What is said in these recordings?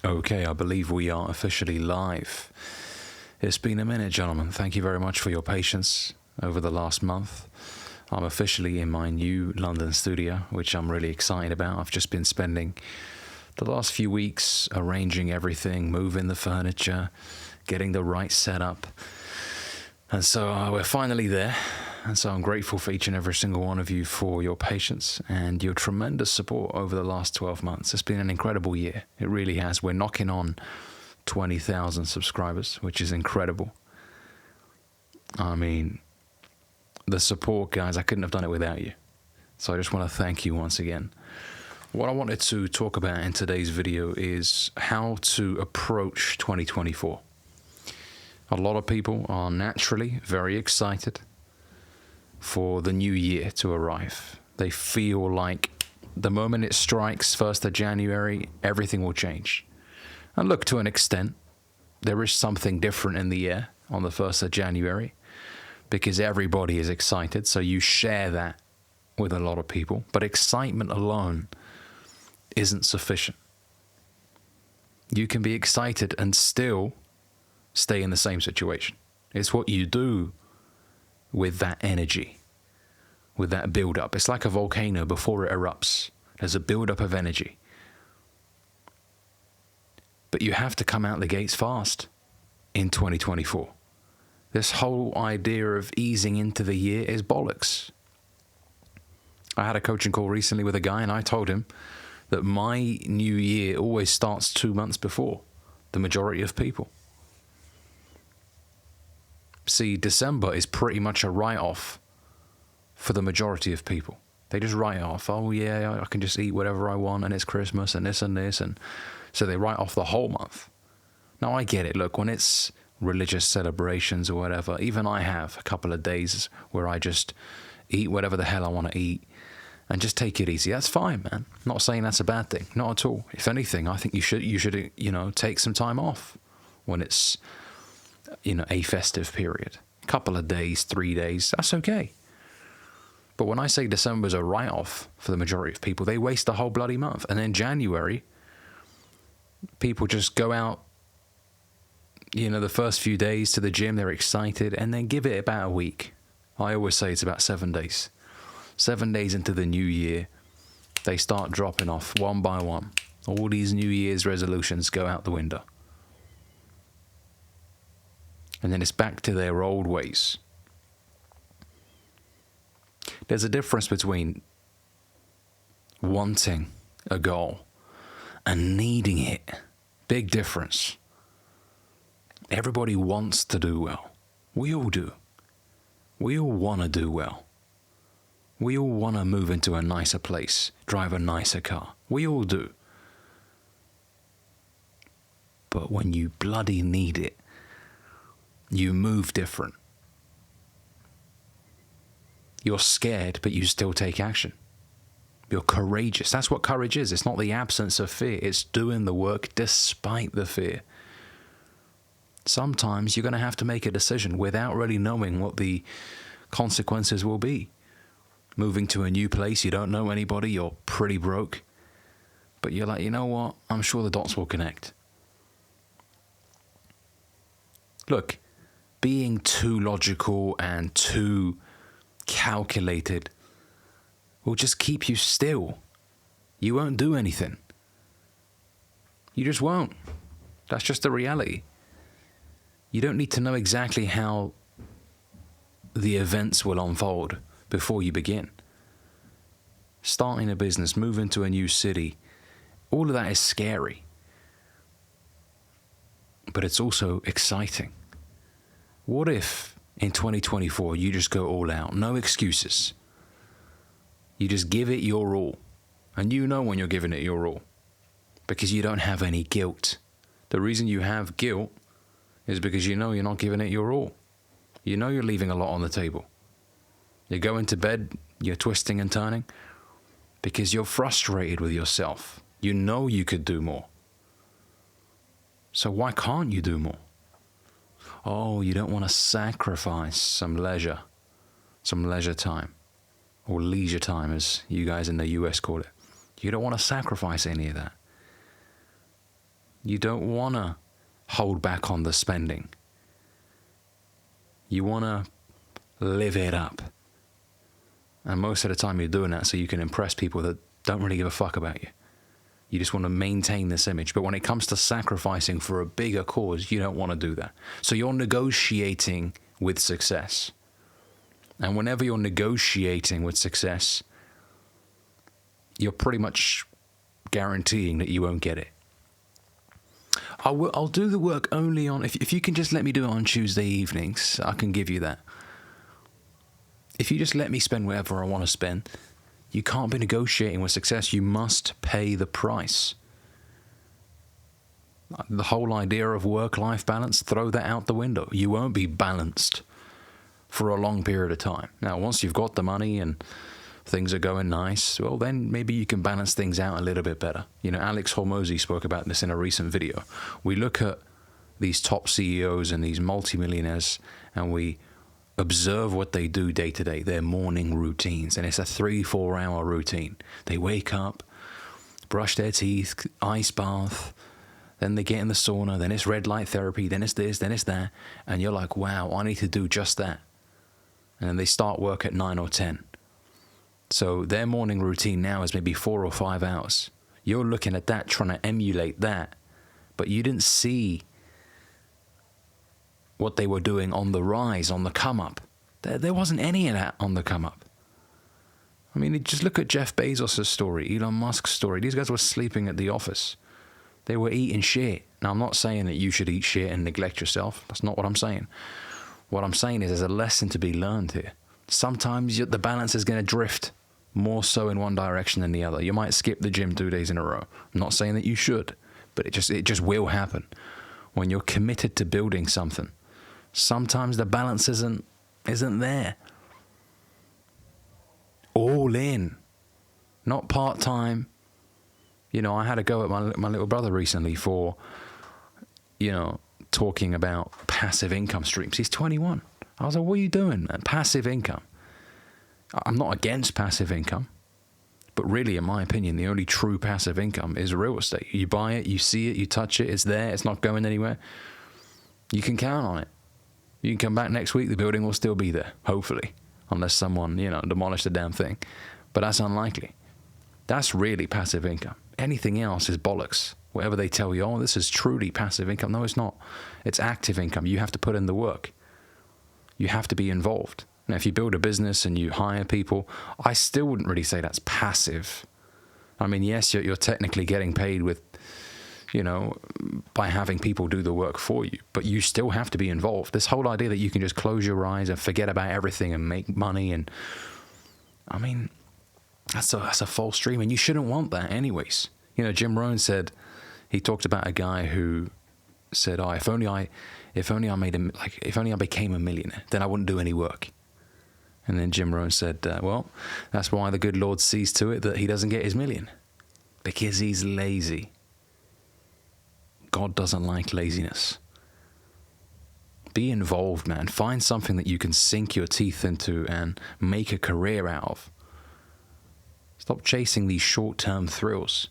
Okay, I believe we are officially live. It's been a minute, gentlemen. Thank you very much for your patience over the last month. I'm officially in my new London studio, which I'm really excited about. I've just been spending the last few weeks arranging everything, moving the furniture, getting the right setup. And so we're finally there. And so I'm grateful for each and every single one of you for your patience and your tremendous support over the last 12 months. It's been an incredible year. It really has. We're knocking on 20,000 subscribers, which is incredible. I mean, the support, guys, I couldn't have done it without you. So I just want to thank you once again. What I wanted to talk about in today's video is how to approach 2024. A lot of people are naturally very excited for the new year to arrive. They feel like the moment it strikes 1st of January, everything will change. And look, to an extent, there is something different in the air on the 1st of January because everybody is excited. So you share that with a lot of people. But excitement alone isn't sufficient. You can be excited and still stay in the same situation. It's what you do with that energy, with that build-up. It's like a volcano before it erupts. There's a build-up of energy. But you have to come out the gates fast in 2024. This whole idea of easing into the year is bollocks. I had a coaching call recently with a guy and I told him that my new year always starts 2 months before the majority of people. See, December is pretty much a write-off for the majority of people. They just write off, oh yeah, I can just eat whatever I want and it's Christmas and this and this. And so they write off the whole month. Now I get it. Look, when it's religious celebrations or whatever, even I have a couple of days where I just eat whatever the hell I want to eat and just take it easy. That's fine, man. Not saying that's a bad thing. Not at all. If anything, I think you should, take some time off when it's, a festive period. A couple of days, 3 days, that's okay. But when I say December's a write-off for the majority of people, they waste the whole bloody month. And then January, people just go out, the first few days to the gym, they're excited, and then give it about a week. I always say it's about 7 days. 7 days into the new year, they start dropping off one by one. All these New Year's resolutions go out the window. And then it's back to their old ways. There's a difference between wanting a goal and needing it. Big difference. Everybody wants to do well. We all do. We all want to do well. We all want to move into a nicer place, drive a nicer car. We all do. But when you bloody need it, you move different. You're scared, but you still take action. You're courageous. That's what courage is. It's not the absence of fear. It's doing the work despite the fear. Sometimes you're going to have to make a decision without really knowing what the consequences will be. Moving to a new place, you don't know anybody, you're pretty broke. But you're like, you know what? I'm sure the dots will connect. Look, being too logical and too calculated will just keep you still. You won't do anything. You just won't. That's just the reality. You don't need to know exactly how the events will unfold before you begin. Starting a business, moving to a new city, all of that is scary. But it's also exciting. What if in 2024 you just go all out, no excuses? You just give it your all. And you know when you're giving it your all because you don't have any guilt. The reason you have guilt is because you know you're not giving it your all. You know you're leaving a lot on the table. You're going to bed, you're twisting and turning because you're frustrated with yourself. You know you could do more. So why can't you do more? Oh, you don't want to sacrifice some leisure time, or leisure time as you guys in the US call it. You don't want to sacrifice any of that. You don't want to hold back on the spending. You want to live it up. And most of the time you're doing that so you can impress people that don't really give a fuck about you. You just want to maintain this image. But when it comes to sacrificing for a bigger cause, you don't want to do that. So you're negotiating with success. And whenever you're negotiating with success, you're pretty much guaranteeing that you won't get it. I'll do the work only on, if you can just let me do it on Tuesday evenings, I can give you that. If you just let me spend whatever I want to spend, you can't be negotiating with success. You must pay the price. The whole idea of work-life balance, throw that out the window. You won't be balanced for a long period of time. Now, once you've got the money and things are going nice, well, then maybe you can balance things out a little bit better. You know, Alex Hormozy spoke about this in a recent video. We look at these top CEOs and these multimillionaires and we observe what they do day to day, their morning routines. And it's a 3-4 hour routine. They wake up, brush their teeth, ice bath, then they get in the sauna, then it's red light therapy, then it's this, then it's that. And you're like, wow, I need to do just that. And then they start work at 9 or 10. So their morning routine now is maybe 4 or 5 hours. You're looking at that, trying to emulate that, but you didn't see what they were doing on the rise, on the come up. There wasn't any of that on the come up. I mean, just look at Jeff Bezos' story, Elon Musk's story. These guys were sleeping at the office. They were eating shit. Now, I'm not saying that you should eat shit and neglect yourself. That's not what I'm saying. What I'm saying is there's a lesson to be learned here. Sometimes the balance is going to drift more so in one direction than the other. You might skip the gym 2 days in a row. I'm not saying that you should, but it just will happen. When you're committed to building something, sometimes the balance isn't there. All in, not part-time. You know, I had a go at my little brother recently for, you know, talking about passive income streams. He's 21. I was like, what are you doing, man? Passive income. I'm not against passive income, but really, in my opinion, the only true passive income is real estate. You buy it, you see it, you touch it, it's there, it's not going anywhere. You can count on it. You can come back next week, the building will still be there, hopefully, unless someone, you know, demolished the damn thing. But that's unlikely. That's really passive income. Anything else is bollocks. Whatever they tell you, oh, this is truly passive income. No, it's not. It's active income. You have to put in the work. You have to be involved. Now, if you build a business and you hire people, I still wouldn't really say that's passive. I mean, yes, you're technically getting paid with, you know, by having people do the work for you, but you still have to be involved. This whole idea that you can just close your eyes and forget about everything and make money, and I mean, that's a false dream, and you shouldn't want that anyways. You know, Jim Rohn said, he talked about a guy who said, oh, if only I became a millionaire, then I wouldn't do any work. And then Jim Rohn said, well, that's why the good Lord sees to it that he doesn't get his million. Because he's lazy. God doesn't like laziness. Be involved, man. Find something that you can sink your teeth into and make a career out of. Stop chasing these short-term thrills.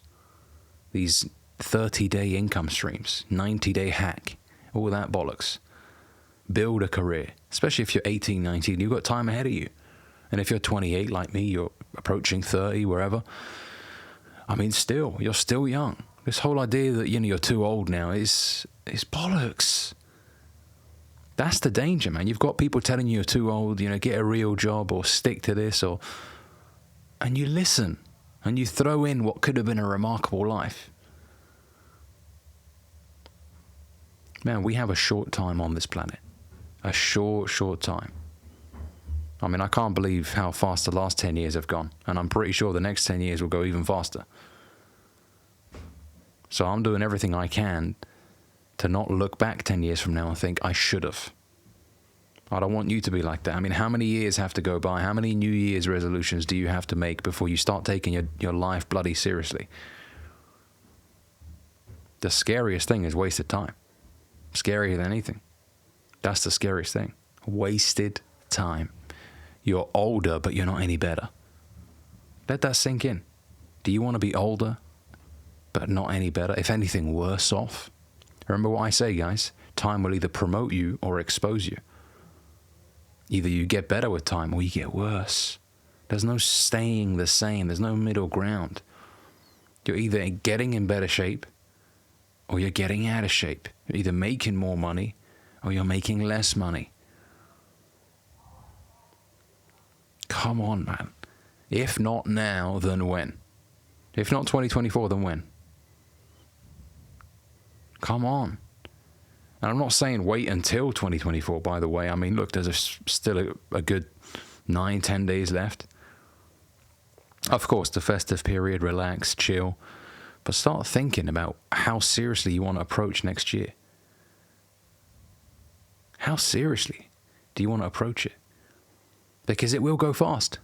These 30-day income streams, 90-day hack, all that bollocks. Build a career, especially if you're 18, 19, you've got time ahead of you. And if you're 28 like me, you're approaching 30, wherever. I mean, you're still young. This whole idea that, you know, you're too old now is bollocks. That's the danger, man. You've got people telling you you're too old, you know, get a real job or stick to this, and you listen and you throw in what could have been a remarkable life. Man, we have a short time on this planet. A short time. I mean, I can't believe how fast the last 10 years have gone. And I'm pretty sure the next 10 years will go even faster. So I'm doing everything I can to not look back 10 years from now and think I should have. I don't want you to be like that. I mean, how many years have to go by? How many New Year's resolutions do you have to make before you start taking your life bloody seriously? The scariest thing is wasted time. Scarier than anything. That's the scariest thing. Wasted time. You're older, but you're not any better. Let that sink in. Do you want to be older but not any better. If anything, worse off. Remember what I say, guys. Time will either promote you or expose you. Either you get better with time or you get worse. There's no staying the same. There's no middle ground. You're either getting in better shape or you're getting out of shape. You're either making more money or you're making less money. Come on, man. If not now, then when? If not 2024, then when? Come on. And I'm not saying wait until 2024, by the way. I mean, look, there's still a good 9-10 days left. Of course, the festive period, relax, chill. But start thinking about how seriously you want to approach next year. How seriously do you want to approach it? Because it will go fast.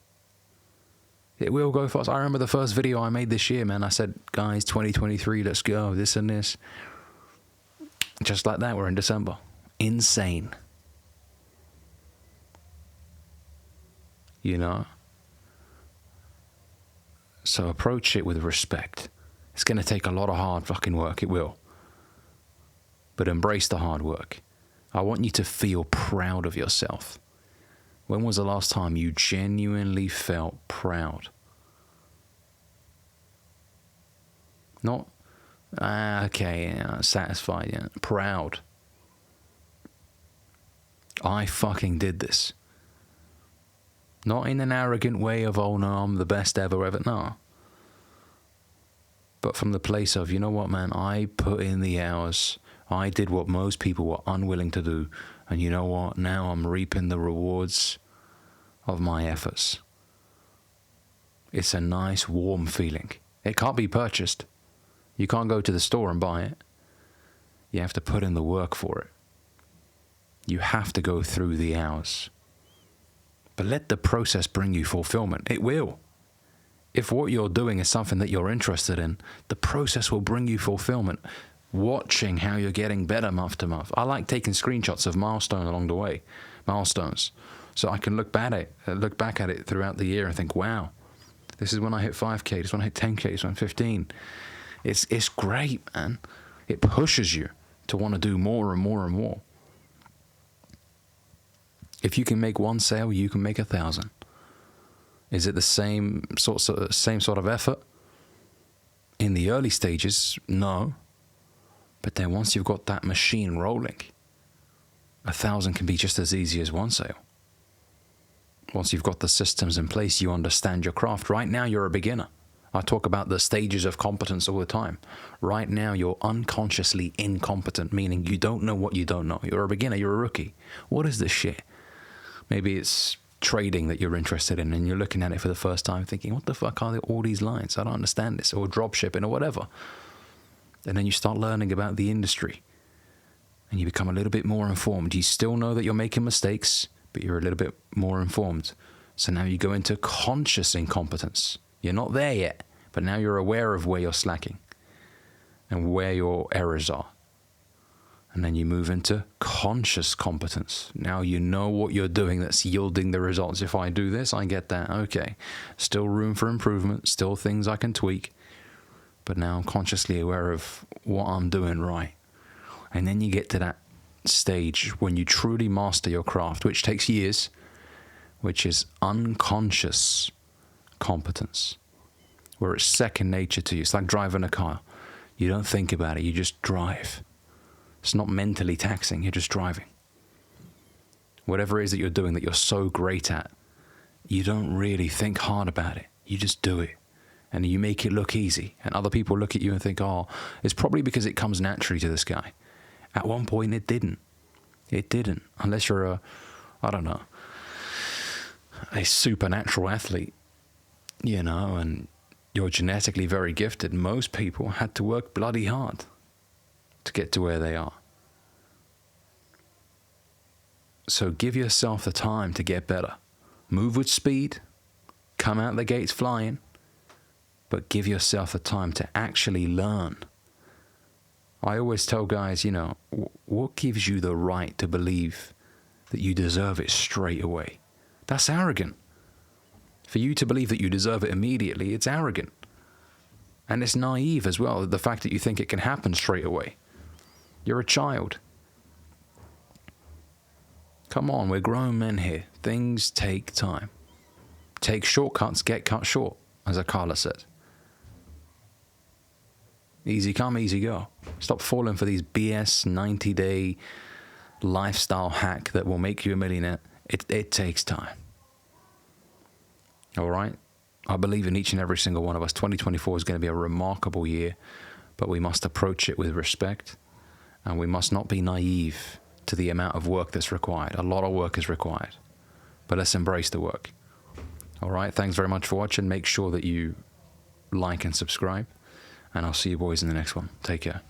It will go fast. I remember the first video I made this year, man. I said, guys, 2023, let's go, this and this. Just like that, we're in December. Insane. You know? So approach it with respect. It's going to take a lot of hard fucking work. It will. But embrace the hard work. I want you to feel proud of yourself. When was the last time you genuinely felt proud? Not, okay, yeah, satisfied, yeah. Proud. I fucking did this. Not in an arrogant way of, oh no, I'm the best ever. No. But from the place of, you know what, man, I put in the hours. I did what most people were unwilling to do. And you know what? Now I'm reaping the rewards of my efforts. It's a nice, warm feeling. It can't be purchased. You can't go to the store and buy it. You have to put in the work for it. You have to go through the hours. But let the process bring you fulfillment. It will. If what you're doing is something that you're interested in, the process will bring you fulfillment. Watching how you're getting better month to month. I like taking screenshots of milestones along the way. Milestones. So I can look back at it throughout the year and think, wow, this is when I hit 5K, this is when I hit 10K, this is when 15. It's great, man. It pushes you to want to do more and more and more. If you can make one sale, you can make 1,000. Is it the same sort of effort? In the early stages, no. But then once you've got that machine rolling, 1,000 can be just as easy as one sale. Once you've got the systems in place, you understand your craft. Right now, you're a beginner. I talk about the stages of competence all the time. Right now, you're unconsciously incompetent, meaning you don't know what you don't know. You're a beginner, you're a rookie. What is this shit? Maybe it's trading that you're interested in and you're looking at it for the first time thinking, what the fuck are all these lines? I don't understand this. Or drop shipping or whatever. And then you start learning about the industry and you become a little bit more informed. You still know that you're making mistakes, but you're a little bit more informed. So now you go into conscious incompetence. You're not there yet, but now you're aware of where you're slacking and where your errors are. And then you move into conscious competence. Now you know what you're doing that's yielding the results. If I do this, I get that. Okay. Still room for improvement, still things I can tweak. But now I'm consciously aware of what I'm doing right. And then you get to that stage when you truly master your craft, which takes years, which is unconscious competence, where it's second nature to you. It's like driving a car. You don't think about it, you just drive. It's not mentally taxing, you're just driving. Whatever it is that you're doing that you're so great at, you don't really think hard about it. You just do it. And you make it look easy. And other people look at you and think, oh, it's probably because it comes naturally to this guy. At one point, it didn't. It didn't. Unless you're a supernatural athlete, you know, and you're genetically very gifted. Most people had to work bloody hard to get to where they are. So give yourself the time to get better. Move with speed. Come out the gates flying. But give yourself the time to actually learn. I always tell guys, you know, what gives you the right to believe that you deserve it straight away? That's arrogant. For you to believe that you deserve it immediately, it's arrogant. And it's naive as well, the fact that you think it can happen straight away. You're a child. Come on, we're grown men here. Things take time. Take shortcuts, get cut short, as Akala said. Easy come, easy go. Stop falling for these BS 90-day lifestyle hack that will make you a millionaire. It takes time. All right? I believe in each and every single one of us. 2024 is going to be a remarkable year, but we must approach it with respect, and we must not be naive to the amount of work that's required. A lot of work is required, but let's embrace the work. All right? Thanks very much for watching. Make sure that you like and subscribe, and I'll see you boys in the next one. Take care.